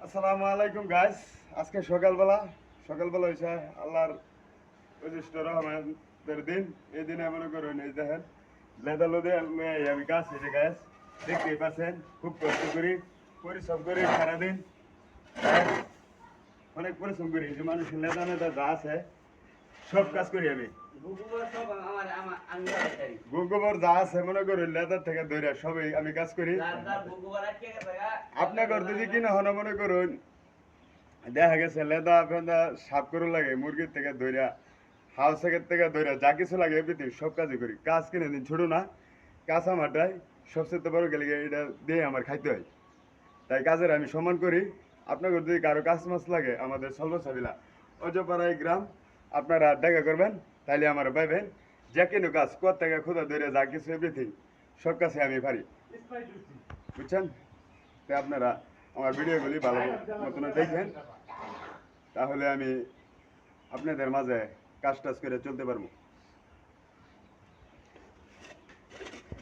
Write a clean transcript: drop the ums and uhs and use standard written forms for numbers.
আসসালামু আলাইকুম গাইস। আজকে সকালবেলা হয়েছে আল্লাহর পঁচিশটা রহমানের দিন। এই দিনে মনে করুন এই দেখেন লেদা লোদে আমি গাছ এই যে গাছ দেখতেই পাচ্ছেন, খুব কষ্ট করি, পরিশ্রম করি সারাদিন। হ্যাঁ, অনেক পরিশ্রম করি। যে মানুষের লেদা মেদা যা আছে সব কাজ করি আমি। গোবর যা আছে মনে করুন লেদার থেকে ধরে সবই আমি কাজ করি। আপনার ঘর যদি কিনা হন মনে করুন দেখা গেছে লেদা ফেদা সাফ করে লাগে, মুরগির থেকে ধইরা হাউসের থেকে ধইরা যা কিছু লাগে এভরিথিং সব কাজই করি। কাজ কিনে দিন ছোট না, কাজ আমারটাই সবচেয়ে বড় গেলে এটা দিয়ে আমার খাইতে হয়। তাই কাজের আমি সম্মান করি। আপনার যদি কারো কাজ মাছ লাগে আমাদের সর্বসাবিলা অজপাড়ায় গ্রাম, আপনারা দেখা করবেন, তাইলে আমার পাইবেন। যে কোনো কাজ কোথা থেকে খোদা ধরে যা কিছু এভরিথিং সব কাছে আমি পারি, বুঝছেন? তাই আপনারা আমার ভিডিওগুলি ভালো মতন দেখবেন, তাহলে আমি আপনাদের মাঝে কাজ টাজ করে চলতে পারবো।